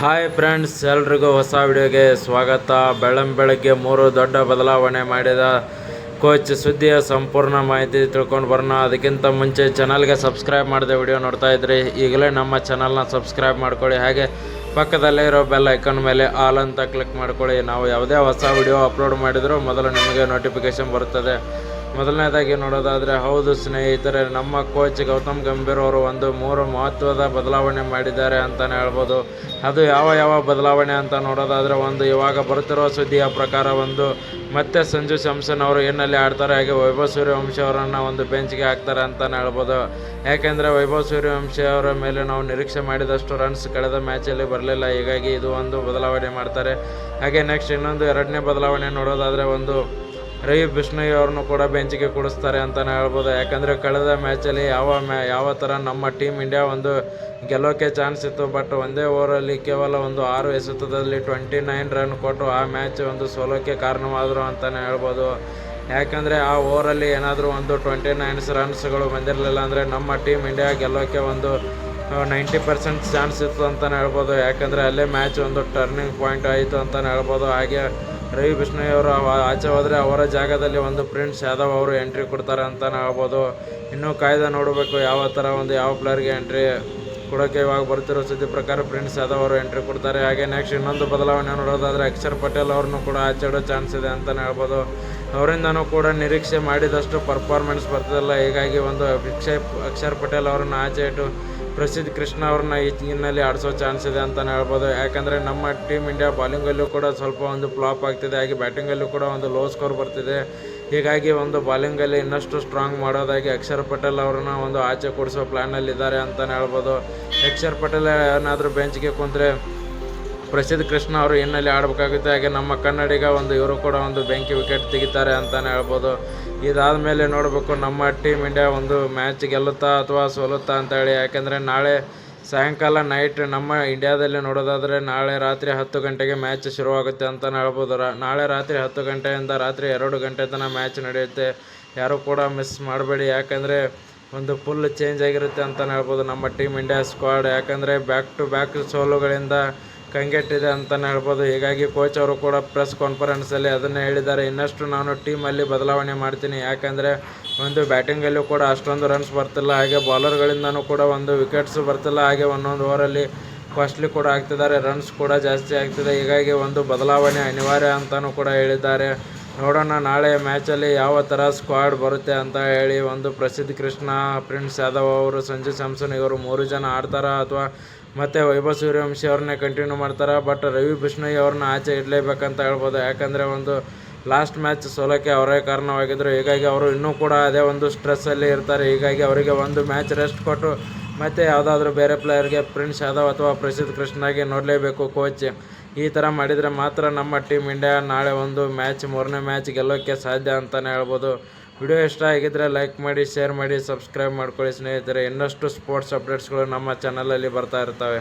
Hi friends, ಎಲ್ರಿಗೂ ಹೊಸ ವಿಡಿಯೋಗೆ ಸ್ವಾಗತ. ಬೆಳಗ್ಗೆ 3 ದೊಡ್ಡ ಬದಲಾವಣೆ ಮಾಡಿದ ಕೋಚ್ ಸುದ್ದಿಯ ಸಂಪೂರ್ಣ ಮಾಹಿತಿ ತಿಳ್ಕೊಂಡು ಬರೋಣ. ಅದಕ್ಕಿಂತ ಮುಂಚೆ ಚಾನಲ್ಗೆ ಸಬ್ಸ್ಕ್ರೈಬ್ ಮಾಡದೆ ವಿಡಿಯೋ ನೋಡ್ತಾ ಇದ್ರಿ, ಈಗಲೇ ನಮ್ಮ ಚಾನಲ್ನ ಸಬ್ಸ್ಕ್ರೈಬ್ ಮಾಡ್ಕೊಳ್ಳಿ. ಹಾಗೆ ಪಕ್ಕದಲ್ಲೇ ಇರೋ ಬೆಲ್ ಐಕಾನ್ ಮೇಲೆ ಆಲ್ ಅಂತ ಕ್ಲಿಕ್ ಮಾಡ್ಕೊಳ್ಳಿ. ನಾವು ಯಾವುದೇ ಹೊಸ ವಿಡಿಯೋ ಅಪ್ಲೋಡ್ ಮಾಡಿದರೂ ಮೊದಲು ನಿಮಗೆ ನೋಟಿಫಿಕೇಶನ್ ಬರುತ್ತದೆ. ಮೊದಲನೇದಾಗಿ ನೋಡೋದಾದರೆ, ಹೌದು ಸ್ನೇಹಿತರೆ, ನಮ್ಮ ಕೋಚ್ ಗೌತಮ್ ಗಂಭೀರ್ ಅವರು ಒಂದು 3 ಮಹತ್ವದ ಬದಲಾವಣೆ ಮಾಡಿದ್ದಾರೆ ಅಂತಲೇ ಹೇಳ್ಬೋದು. ಅದು ಯಾವ ಬದಲಾವಣೆ ಅಂತ ನೋಡೋದಾದರೆ, ಇವಾಗ ಬರುತ್ತಿರುವ ಸುದ್ದಿಯ ಪ್ರಕಾರ ಮತ್ತೆ ಸಂಜು ಸ್ಯಾಮ್ಸನ್ ಅವರು ಏನಲ್ಲಿ ಆಡ್ತಾರೆ, ಹಾಗೆ ವೈಭವ್ ಸೂರ್ಯವಂಶಿ ಅವರನ್ನು ಬೆಂಚ್ಗೆ ಹಾಕ್ತಾರೆ ಅಂತಲೇ ಹೇಳ್ಬೋದು. ಯಾಕೆಂದರೆ ವೈಭವ್ ಸೂರ್ಯವಂಶಿ ಅವರ ಮೇಲೆ ನಾವು ನಿರೀಕ್ಷೆ ಮಾಡಿದಷ್ಟು ರನ್ಸ್ ಕಳೆದ ಮ್ಯಾಚಲ್ಲಿ ಬರಲಿಲ್ಲ, ಹೀಗಾಗಿ ಇದು ಬದಲಾವಣೆ ಮಾಡ್ತಾರೆ. ಹಾಗೆ ನೆಕ್ಸ್ಟ್ ಎರಡನೇ ಬದಲಾವಣೆ ನೋಡೋದಾದರೆ, ರವಿ ಬಿಷ್ಣೋಯ್ ಅವ್ರನ್ನು ಕೂಡ ಬೆಂಚಿಗೆ ಕೂಡಿಸ್ತಾರೆ ಅಂತಲೇ ಹೇಳ್ಬೋದು. ಯಾಕಂದರೆ ಕಳೆದ ಮ್ಯಾಚಲ್ಲಿ ಯಾವ ಥರ ನಮ್ಮ ಟೀಮ್ ಇಂಡಿಯಾ ಗೆಲ್ಲೋಕ್ಕೆ ಚಾನ್ಸ್ ಇತ್ತು, ಬಟ್ ಒಂದೇ ಓವರಲ್ಲಿ ಕೇವಲ 6 ಎಸೆತದಲ್ಲಿ 29 ರನ್ ಕೊಟ್ಟು ಆ ಮ್ಯಾಚ್ ಸೋಲೋಕ್ಕೆ ಕಾರಣವಾದರು ಅಂತಲೇ ಹೇಳ್ಬೋದು. ಯಾಕಂದರೆ ಆ ಓವರಲ್ಲಿ ಏನಾದರೂ 29 ರನ್ಸ್ಗಳು ಬಂದಿರಲಿಲ್ಲ ಅಂದರೆ ನಮ್ಮ ಟೀಮ್ ಇಂಡಿಯಾ ಗೆಲ್ಲೋಕ್ಕೆ 90% ಚಾನ್ಸ್ ಇತ್ತು ಅಂತಲೇ ಹೇಳ್ಬೋದು. ಯಾಕಂದರೆ ಅಲ್ಲೇ ಮ್ಯಾಚ್ ಟರ್ನಿಂಗ್ ಪಾಯಿಂಟ್ ಆಯಿತು ಅಂತಲೇ ಹೇಳ್ಬೋದು. ಹಾಗೆ ರವಿ ಬಿಷ್ಣೋಯ್ ಅವರು ಆಚೆ ಹೋದರೆ ಅವರ ಜಾಗದಲ್ಲಿ ಪ್ರಿನ್ಸ್ ಯಾದವ್ ಅವರು ಎಂಟ್ರಿ ಕೊಡ್ತಾರೆ ಅಂತಲೇ ಹೇಳ್ಬೋದು. ಇನ್ನೂ ಕಾಯ್ದೆ ನೋಡಬೇಕು ಯಾವ ಥರ ಯಾವ ಪ್ಲೇಯರ್ಗೆ ಎಂಟ್ರಿ ಕೊಡೋಕ್ಕೆ. ಇವಾಗ ಬರ್ತಿರೋ ಸುದ್ದಿ ಪ್ರಕಾರ ಪ್ರಿನ್ಸ್ ಯಾದವ್ ಅವರು ಎಂಟ್ರಿ ಕೊಡ್ತಾರೆ. ಹಾಗೆ ನೆಕ್ಸ್ಟ್ ಬದಲಾವಣೆ ನೋಡೋದಾದರೆ, ಅಕ್ಷರ್ ಪಟೇಲ್ ಅವ್ರನ್ನೂ ಕೂಡ ಆಚೆ ಇಡೋ ಚಾನ್ಸ್ ಇದೆ ಅಂತಲೇ ಹೇಳ್ಬೋದು. ಅವರಿಂದನೂ ಕೂಡ ನಿರೀಕ್ಷೆ ಮಾಡಿದಷ್ಟು ಪರ್ಫಾರ್ಮೆನ್ಸ್ ಬರ್ತಿಲ್ಲ, ಹೀಗಾಗಿ ಅಕ್ಷರ್ ಪಟೇಲ್ ಅವರನ್ನು ಆಚೆ ಇಟ್ಟು ಪ್ರಸಿದ್ಧ ಕೃಷ್ಣ ಅವ್ರನ್ನ ಹಿನ್ನೆಲೆ ಆಡಿಸೋ ಚಾನ್ಸ್ ಇದೆ ಅಂತಲೇ ಹೇಳ್ಬೋದು. ಯಾಕಂದರೆ ನಮ್ಮ ಟೀಮ್ ಇಂಡಿಯಾ ಬಾಲಿಂಗಲ್ಲೂ ಕೂಡ ಸ್ವಲ್ಪ ಫ್ಲಾಪ್ ಆಗ್ತಿದೆ, ಹಾಗೆ ಬ್ಯಾಟಿಂಗಲ್ಲೂ ಕೂಡ ಲೋ ಸ್ಕೋರ್ ಬರ್ತಿದೆ. ಹೀಗಾಗಿ ಬಾಲಿಂಗಲ್ಲಿ ಇನ್ನಷ್ಟು ಸ್ಟ್ರಾಂಗ್ ಮಾಡೋದಾಗಿ ಅಕ್ಷರ್ ಪಟೇಲ್ ಅವ್ರನ್ನ ಆಚೆ ಕೊಡಿಸೋ ಪ್ಲ್ಯಾನಲ್ಲಿದ್ದಾರೆ ಅಂತಲೇ ಹೇಳ್ಬೋದು. ಅಕ್ಷರ್ ಪಟೇಲ್ ಏನಾದರೂ ಬೆಂಚ್ಗೆ ಕುಂತ್ರೆ ಪ್ರಸಿದ್ಧ ಕೃಷ್ಣ ಅವರು ಹಿನ್ನೆಲೆ ಆಡಬೇಕಾಗುತ್ತೆ. ಹಾಗೆ ನಮ್ಮ ಕನ್ನಡಿಗ ಇವರು ಕೂಡ ಬೆಂಕಿ ವಿಕೆಟ್ ತೆಗಿತಾರೆ ಅಂತಲೇ ಹೇಳ್ಬೋದು. ಇದಾದ ಮೇಲೆ ನೋಡಬೇಕು ನಮ್ಮ ಟೀಮ್ ಇಂಡಿಯಾ ಮ್ಯಾಚ್ ಗೆಲ್ಲುತ್ತಾ ಅಥವಾ ಸೋಲುತ್ತಾ ಅಂತೇಳಿ. ಯಾಕೆಂದರೆ ನಾಳೆ ಸಾಯಂಕಾಲ ನೈಟ್ ನಮ್ಮ ಇಂಡಿಯಾದಲ್ಲಿ ನೋಡೋದಾದರೆ ನಾಳೆ ರಾತ್ರಿ 10 ಗಂಟೆಗೆ ಮ್ಯಾಚ್ ಶುರುವಾಗುತ್ತೆ ಅಂತಲೇ ಹೇಳ್ಬೋದು. ನಾಳೆ ರಾತ್ರಿ 10 ಗಂಟೆಯಿಂದ ರಾತ್ರಿ 2 ಗಂಟೆ ತನಕ ಮ್ಯಾಚ್ ನಡೆಯುತ್ತೆ. ಯಾರೂ ಕೂಡ ಮಿಸ್ ಮಾಡಬೇಡಿ, ಯಾಕಂದರೆ ಫುಲ್ ಚೇಂಜ್ ಆಗಿರುತ್ತೆ ಅಂತಲೇ ಹೇಳ್ಬೋದು ನಮ್ಮ ಟೀಮ್ ಇಂಡಿಯಾ ಸ್ಕ್ವಾಡ್. ಯಾಕಂದರೆ ಬ್ಯಾಕ್ ಟು ಬ್ಯಾಕ್ ಸೋಲುಗಳಿಂದ ಕಂಗೆಟ್ಟಿದೆ ಅಂತಲೇ ಹೇಳ್ಬೋದು. ಹೀಗಾಗಿ ಕೋಚ್ ಅವರು ಕೂಡ ಪ್ರೆಸ್ ಕಾನ್ಫರೆನ್ಸಲ್ಲಿ ಅದನ್ನೇ ಹೇಳಿದ್ದಾರೆ, ಇನ್ನಷ್ಟು ನಾನು ಟೀಮಲ್ಲಿ ಬದಲಾವಣೆ ಮಾಡ್ತೀನಿ. ಯಾಕಂದರೆ ಬ್ಯಾಟಿಂಗಲ್ಲೂ ಕೂಡ ಅಷ್ಟೊಂದು ರನ್ಸ್ ಬರ್ತಿಲ್ಲ, ಹಾಗೆ ಬಾಲರ್ಗಳಿಂದನೂ ಕೂಡ ವಿಕೆಟ್ಸ್ ಬರ್ತಿಲ್ಲ, ಹಾಗೆ ಒಂದೊಂದು ಓವರಲ್ಲಿ ಕಾಸ್ಟ್ಲಿ ಕೂಡ ಆಗ್ತಿದ್ದಾರೆ, ರನ್ಸ್ ಕೂಡ ಜಾಸ್ತಿ ಆಗ್ತಿದೆ. ಹೀಗಾಗಿ ಬದಲಾವಣೆ ಅನಿವಾರ್ಯ ಅಂತಲೂ ಕೂಡ ಹೇಳಿದ್ದಾರೆ. ನೋಡೋಣ ನಾಳೆ ಮ್ಯಾಚಲ್ಲಿ ಯಾವ ಥರ ಸ್ಕ್ವಾಡ್ ಬರುತ್ತೆ ಅಂತ ಹೇಳಿ. ಪ್ರಸಿದ್ಧ ಕೃಷ್ಣ, ಪ್ರಿನ್ಸ್ ಯಾದವ್ ಅವರು, ಸಂಜು ಸ್ಯಾಮ್ಸನ್ ಇವರು 3 ಜನ ಆಡ್ತಾರಾ ಅಥವಾ ಮತ್ತು ವೈಭವ್ ಸೂರ್ಯವಂಶಿ ಅವ್ರನ್ನೇ ಕಂಟಿನ್ಯೂ ಮಾಡ್ತಾರೆ. ಬಟ್ ರವಿ ಬಿಷ್ಣೋಯ್ ಅವ್ರನ್ನ ಆಚೆ ಇಡಲೇಬೇಕಂತ ಹೇಳ್ಬೋದು. ಯಾಕಂದರೆ ಲಾಸ್ಟ್ ಮ್ಯಾಚ್ ಸೋಲೋಕ್ಕೆ ಅವರೇ ಕಾರಣವಾಗಿದ್ದರು, ಹೀಗಾಗಿ ಅವರು ಇನ್ನೂ ಕೂಡ ಅದೇ ಸ್ಟ್ರೆಸ್ಸಲ್ಲಿ ಇರ್ತಾರೆ. ಹೀಗಾಗಿ ಅವರಿಗೆ ಮ್ಯಾಚ್ ರೆಸ್ಟ್ ಕೊಟ್ಟು ಮತ್ತು ಯಾವುದಾದ್ರೂ ಬೇರೆ ಪ್ಲೇಯರ್ಗೆ ಪ್ರಿನ್ಸ್ ಯಾದವ್ ಅಥವಾ ಪ್ರಸಿದ್ಧ ಕೃಷ್ಣಾಗೆ ನೋಡಲೇಬೇಕು ಕೋಚ್. ಈ ಥರ ಮಾಡಿದರೆ ಮಾತ್ರ ನಮ್ಮ ಟೀಮ್ ಇಂಡಿಯಾ ನಾಳೆ ಮ್ಯಾಚ್ 3ನೇ ಮ್ಯಾಚ್ ಗೆಲ್ಲೋಕ್ಕೆ ಸಾಧ್ಯ ಅಂತಲೇ ಹೇಳ್ಬೋದು. ವಿಡಿಯೋ ಇಷ್ಟ ಆಗಿದ್ದರೆ ಲೈಕ್ ಮಾಡಿ, ಶೇರ್ ಮಾಡಿ, ಸಬ್ಸ್ಕ್ರೈಬ್ ಮಾಡ್ಕೊಳ್ಳಿ ಸ್ನೇಹಿತರೆ. ಇನ್ನಷ್ಟು ಸ್ಪೋರ್ಟ್ಸ್ ಅಪ್ಡೇಟ್ಸ್ಗಳು ನಮ್ಮ ಚಾನಲಲ್ಲಿ ಬರ್ತಾ ಇರ್ತವೆ.